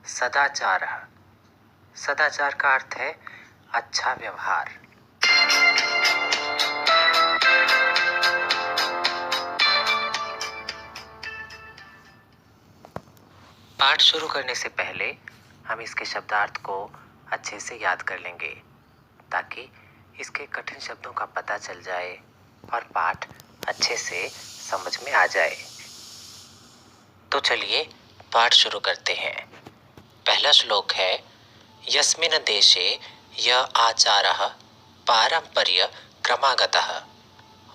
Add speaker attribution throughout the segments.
Speaker 1: सदाचारः। सदाचार का अर्थ है अच्छा व्यवहार। पाठ शुरू करने से पहले हम इसके शब्दार्थ को अच्छे से याद कर लेंगे ताकि इसके कठिन शब्दों का पता चल जाए और पाठ अच्छे से समझ में आ जाए। तो चलिए पाठ शुरू करते हैं। पहला श्लोक है यस्मिन् देशे य आचारः पारंपर्य क्रमागतः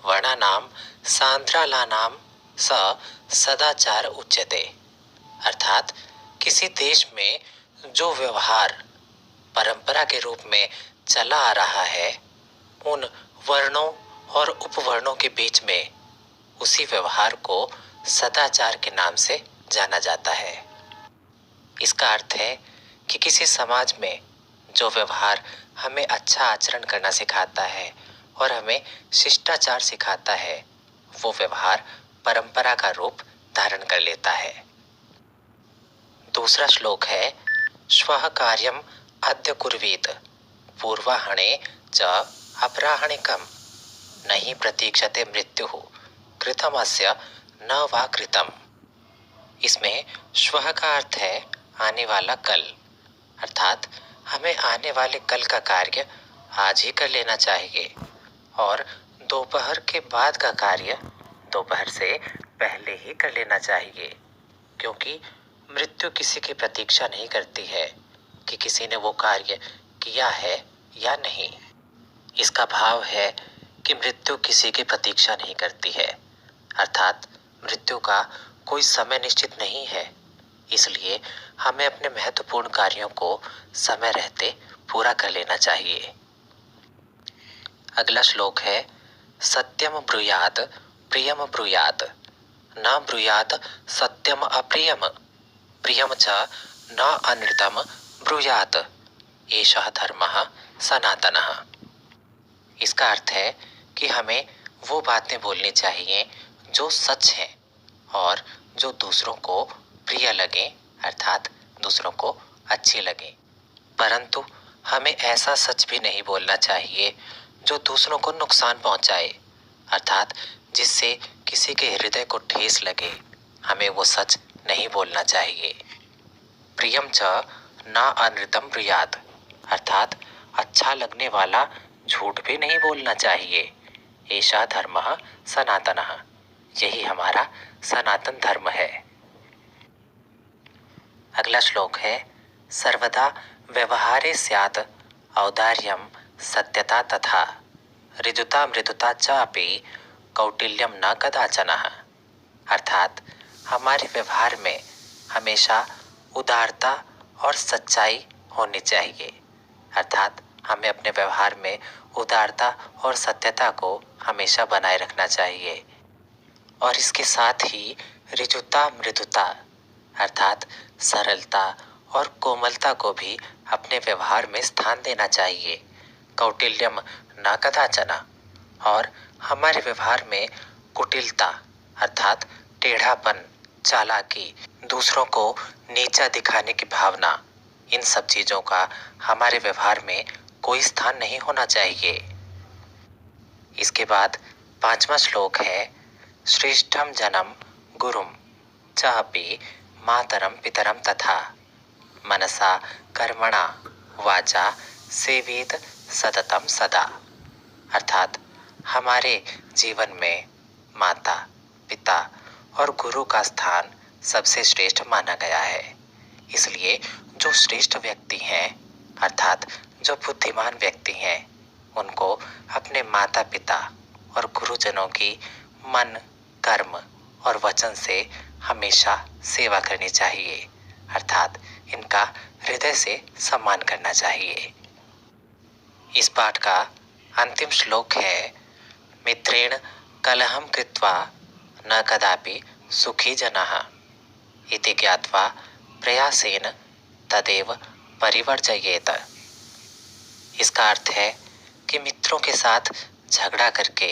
Speaker 1: वर्णानां सांद्रालानां स सदाचार उच्यते। अर्थात किसी देश में जो व्यवहार परंपरा के रूप में चला आ रहा है उन वर्णों और उपवर्णों के बीच में उसी व्यवहार को सदाचार के नाम से जाना जाता है। इसका अर्थ है कि किसी समाज में जो व्यवहार हमें अच्छा आचरण करना सिखाता है और हमें शिष्टाचार सिखाता है वो व्यवहार परंपरा का रूप धारण कर लेता है। दूसरा श्लोक है श्वः कार्यम अद्य कुर्वीत पूर्वाह्ने च अपराह्निकं नहि प्रतीक्षते मृत्युः कृतमस्य न वा कृतम्। इसमें श्वः का अर्थ है आने वाला कल, अर्थात हमें आने वाले कल का कार्य आज ही कर लेना चाहिए और दोपहर के बाद का कार्य दोपहर से पहले ही कर लेना चाहिए, क्योंकि मृत्यु किसी की प्रतीक्षा नहीं करती है कि किसी ने वो कार्य किया है या नहीं। इसका भाव है कि मृत्यु किसी की प्रतीक्षा नहीं करती है, अर्थात मृत्यु का कोई समय निश्चित नहीं है। इसलिए हमें अपने महत्वपूर्ण कार्यों को समय रहते पूरा कर लेना चाहिए। अगला श्लोक है सत्यम ब्रूयात प्रियम ब्रूयात न ब्रूयात सत्यम अप्रियम प्रियम च न अनृतम ब्रूयात एषः धर्मः सनातनः। इसका अर्थ है कि हमें वो बातें बोलनी चाहिए जो सच हैं और जो दूसरों को प्रिय लगे, अर्थात दूसरों को अच्छी लगे, परंतु हमें ऐसा सच भी नहीं बोलना चाहिए जो दूसरों को नुकसान पहुंचाए, अर्थात जिससे किसी के हृदय को ठेस लगे। हमें वो सच नहीं बोलना चाहिए। प्रियम च न अनृतम ब्रूयात, अर्थात अच्छा लगने वाला झूठ भी नहीं बोलना चाहिए। एषः धर्मः सनातनः, यही हमारा सनातन धर्म है। अगला श्लोक है सर्वदा व्यवहारे स्यात् औदार्यं सत्यता तथा ऋजुता मृदुता च अपि कौटिल्यम न कदाचनः। अर्थात हमारे व्यवहार में हमेशा उदारता और सच्चाई होनी चाहिए, अर्थात हमें अपने व्यवहार में उदारता और सत्यता को हमेशा बनाए रखना चाहिए और इसके साथ ही ऋजुता मृदुता अर्थात सरलता और कोमलता को भी अपने व्यवहार में स्थान देना चाहिए। कौटिल्यम न कदाचन, और हमारे व्यवहार में कुटिलता अर्थात टेढ़ापन, चालाकी, दूसरों को नीचा दिखाने की भावना, इन सब चीजों का हमारे व्यवहार में कोई स्थान नहीं होना चाहिए। इसके बाद पांचवा श्लोक है श्रेष्ठम जनम गुरुम चापि मातरम पितरम तथा मनसा कर्मणा वाचा सेवेत सततम सदा। अर्थात हमारे जीवन में माता, पिता और गुरु का स्थान सबसे श्रेष्ठ माना गया है। इसलिए जो श्रेष्ठ व्यक्ति हैं, अर्थात जो बुद्धिमान व्यक्ति हैं, उनको अपने माता पिता और गुरुजनों की मन, कर्म और वचन से हमेशा सेवा करनी चाहिए, अर्थात इनका हृदय से सम्मान करना चाहिए। इस पाठ का अंतिम श्लोक है मित्रेण कलहम कृत्वा न कदापि सुखी जनः इति ज्ञात्वा प्रयासेन तदेव परिवर्जयेत। इसका अर्थ है कि मित्रों के साथ झगड़ा करके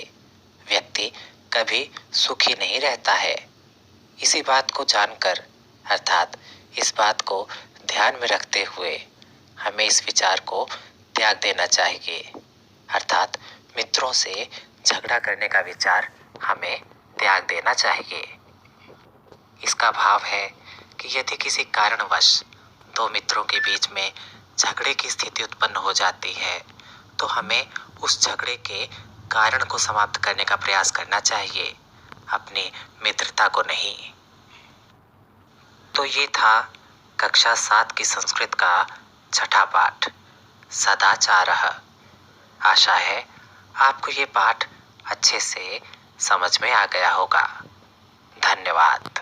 Speaker 1: व्यक्ति कभी सुखी नहीं रहता है। इसी बात को जानकर, अर्थात इस बात को ध्यान में रखते हुए हमें इस विचार को त्याग देना चाहिए, अर्थात मित्रों से झगड़ा करने का विचार हमें त्याग देना चाहिए। इसका भाव है कि यदि किसी कारणवश दो मित्रों के बीच में झगड़े की स्थिति उत्पन्न हो जाती है तो हमें उस झगड़े के कारण को समाप्त करने का प्रयास करना चाहिए, अपनी मित्रता को नहीं। तो ये था कक्षा 7 की संस्कृत का छठा पाठ, सदाचारः। आशा है आपको ये पाठ अच्छे से समझ में आ गया होगा। धन्यवाद।